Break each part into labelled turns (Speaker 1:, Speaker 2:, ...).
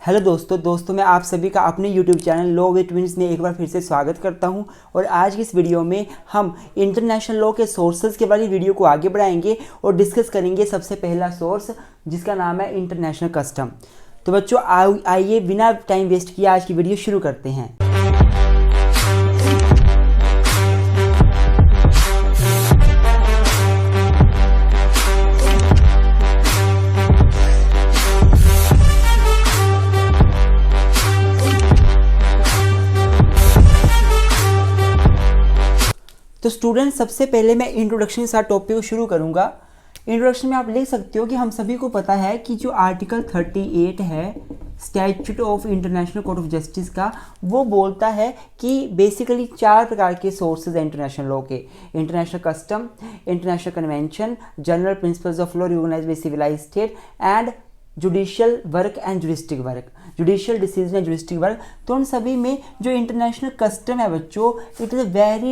Speaker 1: Hello दोस्तों मैं आप सभी का अपने YouTube channel law with twins में एक बार फिर से स्वागत करता हूं। और आज की इस वीडियो में हम इंटरनेशनल लॉ के सोर्सेज के वाली वीडियो को आगे बढ़ाएंगे और डिस्कस करेंगे सबसे पहला सोर्स जिसका नाम है इंटरनेशनल कस्टम। तो बच्चों आइए बिना टाइम वेस्ट किए आज की वीडियो शुरू करते हैं। तो स्टूडेंट सबसे पहले मैं इंट्रोडक्शन के साथ टॉपिक को शुरू करूंगा। इंट्रोडक्शन में आप लिख सकते हो कि हम सभी को पता है कि जो आर्टिकल 38 है statute of international court of justice का, वो बोलता है कि बेसिकली 4 प्रकार के सोर्सेज हैं इंटरनेशनल लॉ के: international custom, international convention, general principles of law recognised by civilised state and judicial work and juristic work, judicial decision and juristic work. तो उन सभी में जो इंटरनेशनल कस्टम है बच्चों, it is a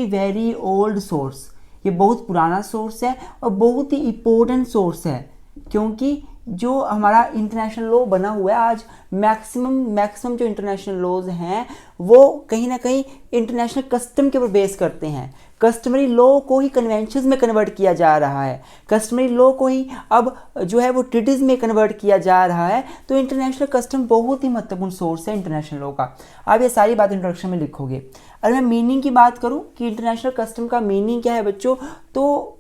Speaker 1: very old source. ये बहुत पुराना सोर्स है और बहुत ही इम्पोर्टेंट सोर्स है, क्योंकि जो हमारा इंटरनेशनल लॉ बना हुआ है आज, मैक्सिमम जो इंटरनेशनल लॉज हैं वो कहीं ना कहीं इंटरनेशनल कस्टम के ऊपर बेस करते हैं। कस्टमरी लॉ को ही कन्वेंशंस में कन्वर्ट किया जा रहा है, कस्टमरी लॉ को ही अब जो है वो ट्रीटीज में कन्वर्ट किया जा रहा है। तो इंटरनेशनल कस्टम बहुत ही महत्वपूर्ण सोर्स है इंटरनेशनल लॉ का। आप ये सारी बात इंट्रोडक्शन में लिखोगे। अगर मैं मीनिंग की बात करूं कि इंटरनेशनल कस्टम का मीनिंग क्या है बच्चों, तो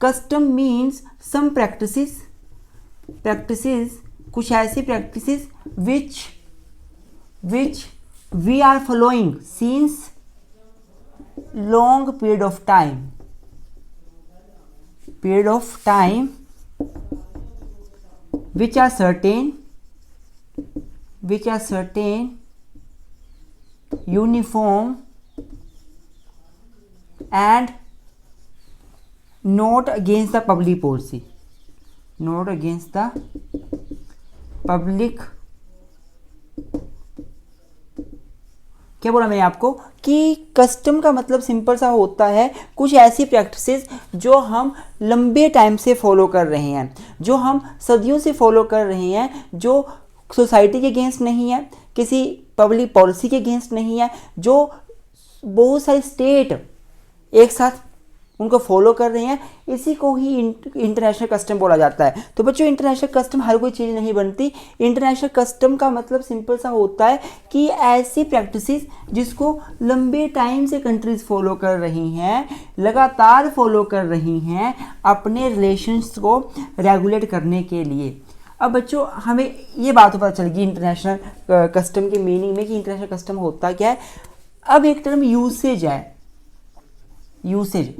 Speaker 1: कस्टम मीन्स सम प्रैक्टिसेस, कुछ ऐसी practices which we are following since long period of time which are certain, uniform and not against the public policy, क्या बोला मैंने आपको कि कस्टम का मतलब सिंपल सा होता है कुछ ऐसी प्रैक्टिसेस जो हम लंबे टाइम से फॉलो कर रहे हैं, जो हम सदियों से फॉलो कर रहे हैं, जो सोसाइटी के अगेंस्ट नहीं है, किसी पब्लिक पॉलिसी के अगेंस्ट नहीं है, जो बहुत सारे स्टेट एक साथ उनको फॉलो कर रहे हैं, इसी को ही इंटरनेशनल कस्टम बोला जाता है। तो बच्चों इंटरनेशनल कस्टम हर कोई चीज़ नहीं बनती। इंटरनेशनल कस्टम का मतलब सिंपल सा होता है कि ऐसी प्रैक्टिसेस जिसको लंबे टाइम से कंट्रीज फॉलो कर रही हैं, लगातार फॉलो कर रही हैं अपने रिलेशंस को रेगुलेट करने के लिए। अब बच्चों हमें ये बात पता चल गई इंटरनेशनल कस्टम के मीनिंग में कि इंटरनेशनल कस्टम होता क्या है। अब एक टर्म यूसेज है, यूसेज,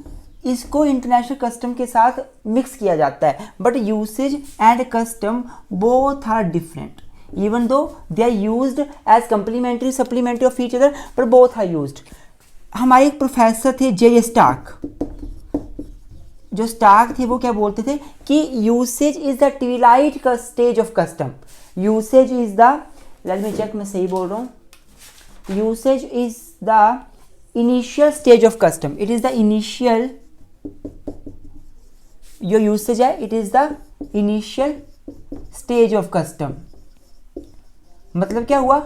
Speaker 1: इसको इंटरनेशनल कस्टम के साथ मिक्स किया जाता है, but usage and custom both are different even though they are used as complementary supplementary of each other, पर बोथ आर यूज्ड। हमारे एक प्रोफेसर थे जे स्टार्क, जो स्टार्क थे वो क्या बोलते थे कि usage is the twilight stage of custom. Usage is the, let me check मैं सही बोल रहा हूँ, usage is the initial stage of custom. It is the initial, your usage है, it is the initial stage of custom। मतलब क्या हुआ,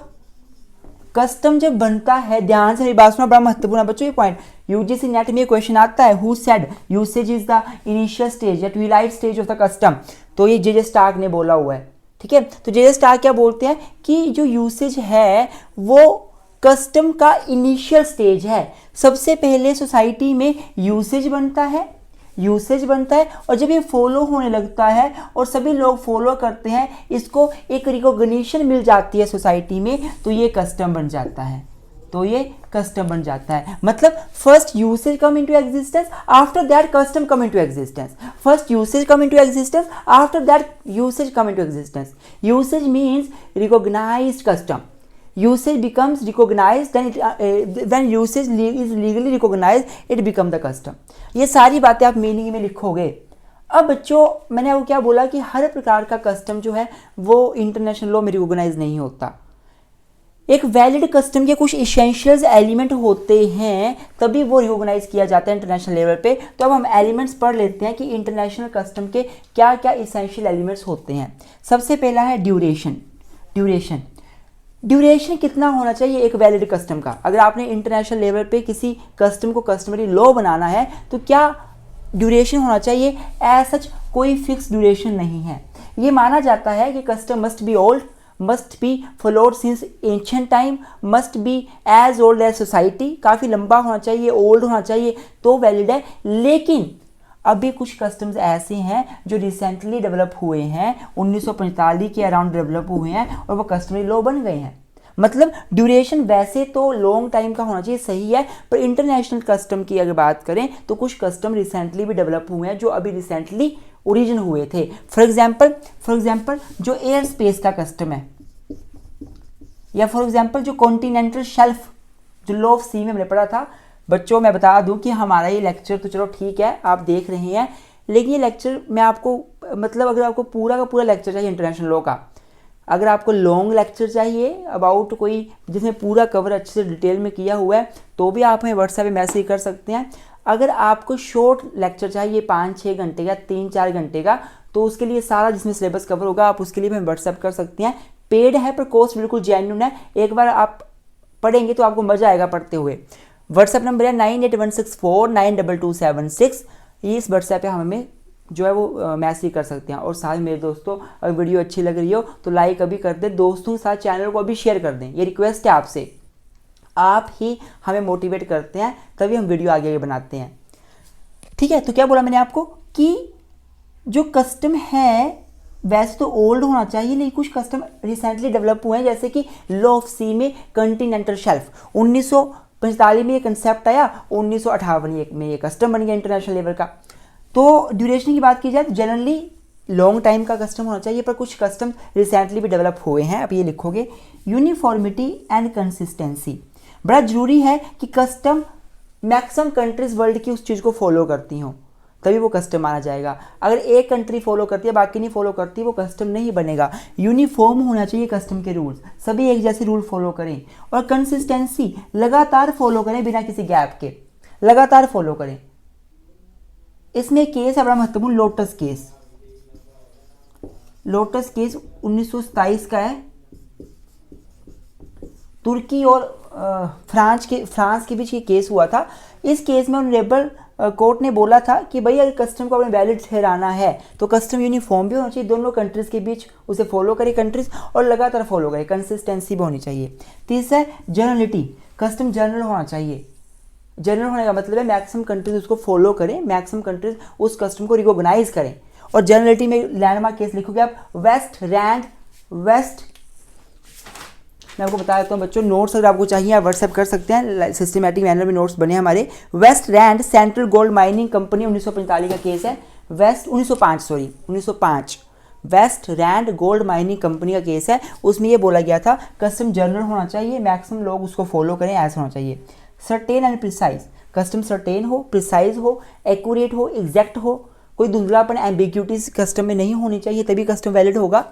Speaker 1: custom जब बनता है, ध्यान से मेरी बात सुना, बड़ा महत्वपूर्ण है बच्चों ये पॉइंट। यूजीसी नेट में क्वेश्चन आता है, who said usage is the initial stage या twilight stage of the custom, तो ये जे स्टार्क ने बोला हुआ है, ठीक है। तो जे स्टार्क क्या बोलते हैं कि जो यूसेज है वो कस्टम का इनिशियल स्टेज है। सबसे पहले सोसाइटी में यूसेज बनता है और जब ये फॉलो होने लगता है और सभी लोग फॉलो करते हैं, इसको एक रिकॉग्निशन मिल जाती है सोसाइटी में, तो ये कस्टम बन जाता है। मतलब first usage come into existence, after that custom come into existence. First usage come into existence, after that usage come into existence. Usage means recognised custom. Usage becomes recognized, then when usage is legally recognized, it become the custom। ये सारी बातें आप meaning में लिखोगे। अब बच्चों मैंने आपको क्या बोला कि हर प्रकार का कस्टम जो है वो इंटरनेशनल लॉ में रिकॉग्नाइज नहीं होता। एक वैलिड कस्टम के कुछ इसेंशियल्स एलिमेंट होते हैं, तभी वो रिकॉग्नाइज किया जाता है इंटरनेशनल लेवल पे। तो अब हम एलिमेंट्स पढ़ लेते हैं कि इंटरनेशनल कस्टम के क्या क्या इसेंशियल एलिमेंट्स होते हैं। सबसे पहला है ड्यूरेशन। ड्यूरेशन कितना होना चाहिए एक वैलिड कस्टम का? अगर आपने इंटरनेशनल लेवल पे किसी कस्टम को कस्टमरी लॉ बनाना है तो क्या ड्यूरेशन होना चाहिए? एज सच कोई फिक्स ड्यूरेशन नहीं है। ये माना जाता है कि custom must be old, must be followed since ancient time, must be as old as society, काफ़ी लंबा होना चाहिए, ओल्ड होना चाहिए तो वैलिड है। लेकिन अभी कुछ कस्टम्स ऐसे हैं जो रिसेंटली डेवलप हुए हैं, 1945 के अराउंड डेवलप हुए हैं और वो कस्टमरी लॉ बन गए हैं। मतलब ड्यूरेशन वैसे तो लॉन्ग टाइम का होना चाहिए, सही है, पर इंटरनेशनल कस्टम की अगर बात करें तो कुछ कस्टम रिसेंटली भी डेवलप हुए हैं जो अभी रिसेंटली ओरिजिन हुए थे। फॉर एग्जाम्पल जो एयर स्पेस का कस्टम है, या फॉर एग्जाम्पल जो कॉन्टिनेंटल शेल्फ, जो लॉ ऑफ सी में हमने पढ़ा था। बच्चों मैं बता दूं कि हमारा ये लेक्चर तो चलो ठीक है आप देख रहे हैं, लेकिन ये लेक्चर मैं आपको मतलब अगर आपको पूरा का पूरा लेक्चर चाहिए इंटरनेशनल लॉ का, अगर आपको लॉन्ग लेक्चर चाहिए अबाउट कोई जिसमें पूरा कवर अच्छे से डिटेल में किया हुआ है तो भी आप हमें व्हाट्सएप पे मैसेज कर सकते हैं। अगर आपको शॉर्ट लेक्चर चाहिए 5-6 घंटे का, 3-4 घंटे का, तो उसके लिए सारा जिसमें सिलेबस कवर होगा आप उसके लिए हमें व्हाट्सएप कर सकते हैं। पेड है पर कोर्स बिल्कुल जेन्युइन है, एक बार आप पढ़ेंगे तो आपको मज़ा आएगा पढ़ते हुए। व्हाट्सएप नंबर है 9816492276। ये इस व्हाट्सएप पे हमें जो है वो मैसेज कर सकते हैं। और साथ मेरे दोस्तों अगर वीडियो अच्छी लग रही हो तो लाइक अभी कर दें, दोस्तों के साथ चैनल को अभी शेयर कर दें, ये रिक्वेस्ट है आपसे। आप ही हमें मोटिवेट करते हैं तभी हम वीडियो आगे बनाते हैं, ठीक है। तो क्या बोला मैंने आपको कि जो कस्टम है वैसे तो ओल्ड होना चाहिए, लेकिन कुछ कस्टम रिसेंटली डेवलप हुए हैं, जैसे कि लॉ ऑफ सी में कॉन्टिनेंटल शेल्फ 1945 में ये कंसेप्ट आया, 1958 में ये कस्टम बन गया इंटरनेशनल लेवल का। तो ड्यूरेशन की बात की जाए तो जनरली लॉन्ग टाइम का कस्टम होना चाहिए, पर कुछ कस्टम रिसेंटली भी डेवलप हुए हैं। अब ये लिखोगे यूनिफॉर्मिटी एंड कंसिस्टेंसी, बड़ा जरूरी है कि कस्टम मैक्सिमम कंट्रीज वर्ल्ड की उस चीज़ को फॉलो करती हों तभी वो कस्टम माना जाएगा। अगर एक कंट्री फॉलो करती है बाकी नहीं फॉलो करती वो कस्टम नहीं बनेगा। यूनिफॉर्म होना चाहिए कस्टम के रूल्स, सभी एक जैसे रूल फॉलो करें, और कंसिस्टेंसी लगातार फॉलो करें बिना किसी गैप के, लगातार फॉलो करें। इसमें केस है बड़ा महत्वपूर्ण, लोटस केस। लोटस केस 1927 का है, तुर्की और फ्रांस के बीच ये केस हुआ था। इस केस में ऑनरेबल कोर्ट ने बोला था कि भाई अगर कस्टम को अपने वैलिड ठहराना है तो कस्टम यूनिफॉर्म भी होना चाहिए, दोनों कंट्रीज के बीच उसे फॉलो करे कंट्रीज, और लगातार फॉलो करे, कंसिस्टेंसी भी होनी चाहिए। तीसरा है जनरलिटी, कस्टम जनरल होना चाहिए। जनरल होने का मतलब है मैक्सिमम कंट्रीज उसको फॉलो करें, मैक्सिमम कंट्रीज उस कस्टम को रिकॉग्नाइज करें। और जनरलिटी में लैंडमार्क केस लिखोगे आप, वेस्ट मैं आपको बता देता हूँ बच्चों, नोट्स अगर आपको चाहिए आप व्हाट्सएप कर सकते हैं, सिस्टमेटिक मैनर में नोट्स बने हमारे। West Rand Central Gold Mining Company 1945 का केस है, 1905 West Rand Gold Mining Company का केस है। उसमें ये बोला गया था कस्टम जनरल होना चाहिए, मैक्सिमम लोग उसको फॉलो करें, ऐसा होना चाहिए। Certain and precise, custom certain हो, प्रिसाइज हो, एक्यूरेट हो, एग्जैक्ट हो, कोई धुंधलापन एम्बिग्यूटीज कस्टम में नहीं होनी चाहिए तभी कस्टम वैलिड होगा।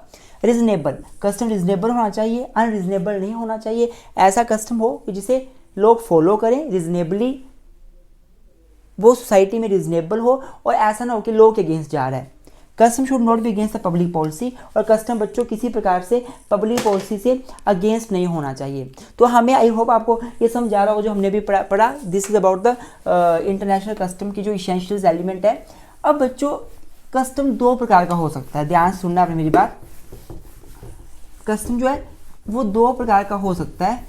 Speaker 1: रीजनेबल, कस्टम रीजनेबल होना चाहिए, अनरीजनेबल नहीं होना चाहिए। ऐसा कस्टम हो कि जिसे लोग फॉलो करें रीजनेबली, वो सोसाइटी में रीजनेबल हो, और ऐसा ना हो कि लॉ के अगेंस्ट जा रहा है। Custom should not be against the public policy, और कस्टम बच्चों किसी प्रकार से पब्लिक पॉलिसी से अगेंस्ट नहीं होना चाहिए। तो हमें आई होप आपको ये समझ आ रहा होगा जो हमने भी पढ़ा। This is about the international custom की जो इसेंशियल एलिमेंट है। अब बच्चों कस्टम दो प्रकार का हो सकता है, ध्यान से सुनना आपने मेरी बात। कस्टम जो है वो दो प्रकार का हो सकता है,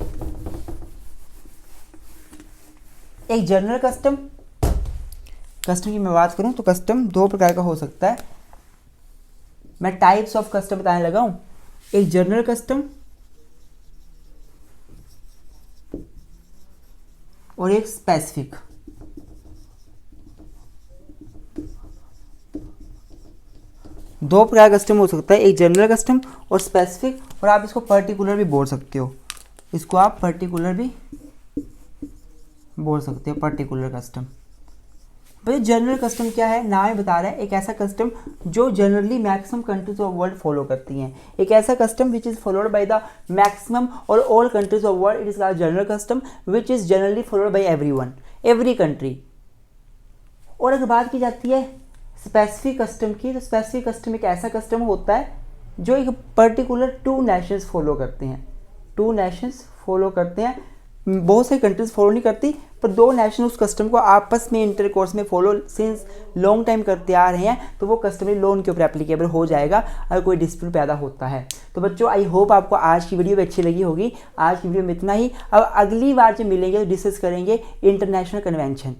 Speaker 1: एक जनरल कस्टम की मैं बात करूं तो कस्टम दो प्रकार का हो सकता है। मैं टाइप्स ऑफ कस्टम बताने लगा हूं, एक जनरल कस्टम और एक स्पेसिफिक। दो प्रकार कस्टम हो सकता है, एक जनरल कस्टम और स्पेसिफिक, और आप इसको पर्टिकुलर भी बोल सकते हो, इसको आप पर्टिकुलर भी बोल सकते हो, पर्टिकुलर कस्टम। भाई जनरल कस्टम क्या है, नाम ही बता रहा है, एक ऐसा कस्टम जो generally maximum countries of world follow करती हैं। एक ऐसा custom which is followed by the maximum और all countries of world, it is called general custom which is generally followed by everyone, every country. और अगर बात की जाती है स्पेसिफिक कस्टम की, तो स्पेसिफिक कस्टम एक ऐसा कस्टम होता है जो एक पर्टिकुलर टू नेशंस फॉलो करते हैं। 2 नेशंस फॉलो करते हैं, बहुत सारी कंट्रीज फॉलो नहीं करती, पर 2 नेशन उस कस्टम को आपस में इंटरकोर्स में फॉलो सिंस लॉन्ग टाइम करते आ रहे हैं, तो वो कस्टमरी लोन के ऊपर एप्लीकेबल हो जाएगा अगर कोई डिस्प्यूट पैदा होता है। तो बच्चों आई होप आपको आज की वीडियो भी अच्छी लगी होगी। आज की वीडियो में इतना ही। अब अगली बार जब मिलेंगे तो डिस्कस करेंगे इंटरनेशनल कन्वेंशन।